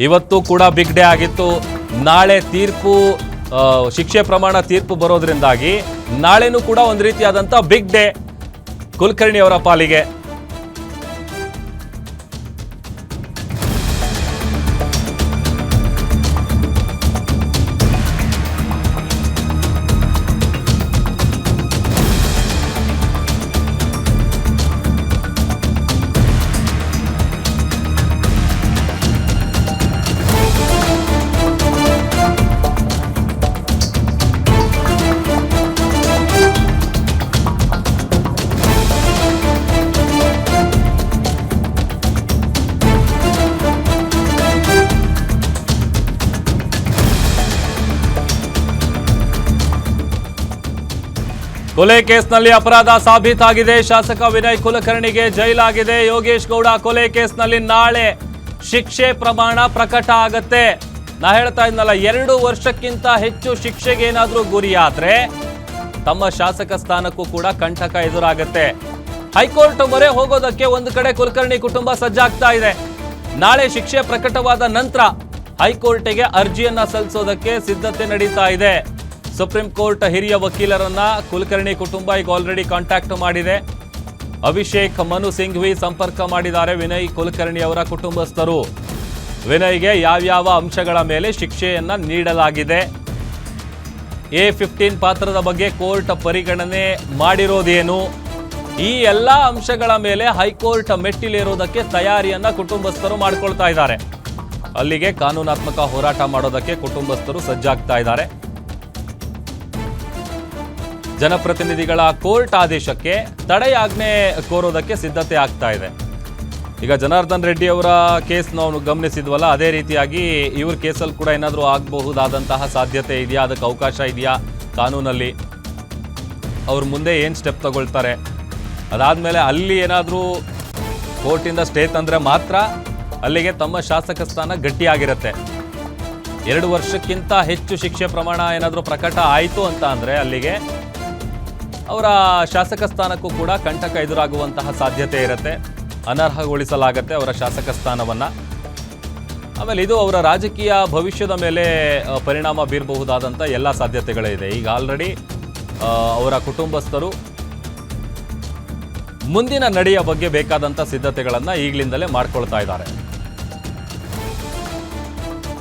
ಇವತ್ತು ಕೂಡ big day ಆಗಿತ್ತು. ನಾಳೆ ತೀರ್ಪು ಶಿಕ್ಷೆ ಪ್ರಮಾಣ ತೀರ್ಪು ಬರೋದ್ರಿಂದಾಗಿ ನಾಳೆನೂ ಕೂಡ ಒಂದು ರೀತಿಯಾದಂತ ಬಿಗ್ ಡೇ ಕುಲಕರ್ಣಿ ಅವರ ಪಾಲಿಗೆ. ಕೊಲೆ ಕೇಸ್ನಲ್ಲಿ ಅಪರಾಧ ಸಾಬೀತಾಗಿದೆ. ಶಾಸಕ ವಿನಯ್ ಕುಲಕರ್ಣಿಗೆ ಜೈಲಾಗಿದೆ. ಯೋಗೇಶ್ ಗೌಡ ಕೊಲೆ ಕೇಸ್ನಲ್ಲಿ ನಾಳೆ ಶಿಕ್ಷೆ ಪ್ರಮಾಣ ಪ್ರಕಟ ಆಗತ್ತೆ. ನಾ ಹೇಳ್ತಾ ಇದ್ನಲ್ಲ, 2 ವರ್ಷಕ್ಕಿಂತ ಹೆಚ್ಚು ಶಿಕ್ಷೆಗೆ ಏನಾದ್ರೂ ಗುರಿಯಾದ್ರೆ ತಮ್ಮ ಶಾಸಕ ಸ್ಥಾನಕ್ಕೂ ಕೂಡ ಕಂಟಕ ಎದುರಾಗತ್ತೆ. ಹೈಕೋರ್ಟ್ ಮೊರೆ ಹೋಗೋದಕ್ಕೆ ಒಂದು ಕಡೆ ಕುಲಕರ್ಣಿ ಕುಟುಂಬ ಸಜ್ಜಾಗ್ತಾ ಇದೆ. ನಾಳೆ ಶಿಕ್ಷೆ ಪ್ರಕಟವಾದ ನಂತರ ಹೈಕೋರ್ಟ್ಗೆ ಅರ್ಜಿಯನ್ನ ಸಲ್ಲಿಸೋದಕ್ಕೆ ಸಿದ್ಧತೆ ನಡೀತಾ ಇದೆ. ಸುಪ್ರೀಂ ಕೋರ್ಟ್ ಹಿರಿಯ ವಕೀಲರನ್ನ ಕುಲಕರ್ಣಿ ಕುಟುಂಬ ಈಗ ಆಲ್ರೆಡಿ ಕಾಂಟ್ಯಾಕ್ಟ್ ಮಾಡಿದೆ. ಅಭಿಷೇಕ್ ಮನು ಸಿಂಘ್ವಿ ಸಂಪರ್ಕ ಮಾಡಿದ್ದಾರೆ ವಿನಯ್ ಕುಲಕರ್ಣಿ ಅವರ ಕುಟುಂಬಸ್ಥರು. ವಿನಯ್ಗೆ ಯಾವ್ಯಾವ ಅಂಶಗಳ ಮೇಲೆ ಶಿಕ್ಷೆಯನ್ನ ನೀಡಲಾಗಿದೆ, A15 ಪಾತ್ರದ ಬಗ್ಗೆ ಕೋರ್ಟ್ ಪರಿಗಣನೆ ಮಾಡಿರೋದೇನು, ಈ ಎಲ್ಲ ಅಂಶಗಳ ಮೇಲೆ ಹೈಕೋರ್ಟ್ ಮೆಟ್ಟಿಲೇರೋದಕ್ಕೆ ತಯಾರಿಯನ್ನ ಕುಟುಂಬಸ್ಥರು ಮಾಡಿಕೊಳ್ತಾ ಇದ್ದಾರೆ. ಅಲ್ಲಿಗೆ ಕಾನೂನಾತ್ಮಕ ಹೋರಾಟ ಮಾಡೋದಕ್ಕೆ ಕುಟುಂಬಸ್ಥರು ಸಜ್ಜಾಗ್ತಾ ಇದ್ದಾರೆ. ಜನಪ್ರತಿನಿಧಿಗಳ ಕೋರ್ಟ್ ಆದೇಶಕ್ಕೆ ತಡೆಯಾಜ್ಞೆ ಕೋರೋದಕ್ಕೆ ಸಿದ್ಧತೆ ಆಗ್ತಾ ಇದೆ. ಈಗ ಜನಾರ್ದನ್ ರೆಡ್ಡಿ ಅವರ ಕೇಸ್ ನಾವು ಗಮನಿಸಿದ್ವಲ್ಲ, ಅದೇ ರೀತಿಯಾಗಿ ಇವ್ರ ಕೇಸಲ್ಲಿ ಕೂಡ ಏನಾದರೂ ಆಗಬಹುದಾದಂತಹ ಸಾಧ್ಯತೆ ಇದೆಯಾ, ಅದಕ್ಕೆ ಅವಕಾಶ ಇದೆಯಾ ಕಾನೂನಲ್ಲಿ, ಅವ್ರ ಮುಂದೆ ಏನು ಸ್ಟೆಪ್ ತಗೊಳ್ತಾರೆ, ಅದಾದಮೇಲೆ ಅಲ್ಲಿ ಏನಾದರೂ ಕೋರ್ಟಿಂದ ಸ್ಟೇ ತಂದರೆ ಮಾತ್ರ ಅಲ್ಲಿಗೆ ತಮ್ಮ ಶಾಸಕ ಸ್ಥಾನ ಗಟ್ಟಿಯಾಗಿರುತ್ತೆ. 2 ವರ್ಷಕ್ಕಿಂತ ಹೆಚ್ಚು ಶಿಕ್ಷೆ ಪ್ರಮಾಣ ಏನಾದರೂ ಪ್ರಕಟ ಆಯಿತು ಅಂತ ಅಂದರೆ ಅಲ್ಲಿಗೆ ಅವರ ಶಾಸಕ ಸ್ಥಾನಕ್ಕೂ ಕೂಡ ಕಂಟಕ ಎದುರಾಗುವಂತಹ ಸಾಧ್ಯತೆ ಇರುತ್ತೆ. ಅನರ್ಹಗೊಳಿಸಲಾಗತ್ತೆ ಅವರ ಶಾಸಕ ಸ್ಥಾನವನ್ನು. ಆಮೇಲೆ ಇದು ಅವರ ರಾಜಕೀಯ ಭವಿಷ್ಯದ ಮೇಲೆ ಪರಿಣಾಮ ಬೀರಬಹುದಾದಂಥ ಎಲ್ಲ ಸಾಧ್ಯತೆಗಳಿದೆ. ಈಗ ಆಲ್ರೆಡಿ ಅವರ ಕುಟುಂಬಸ್ಥರು ಮುಂದಿನ ನಡೆಯ ಬಗ್ಗೆ ಬೇಕಾದಂಥ ಸಿದ್ಧತೆಗಳನ್ನು ಈಗಲಿಂದಲೇ ಮಾಡ್ಕೊಳ್ತಾ ಇದ್ದಾರೆ.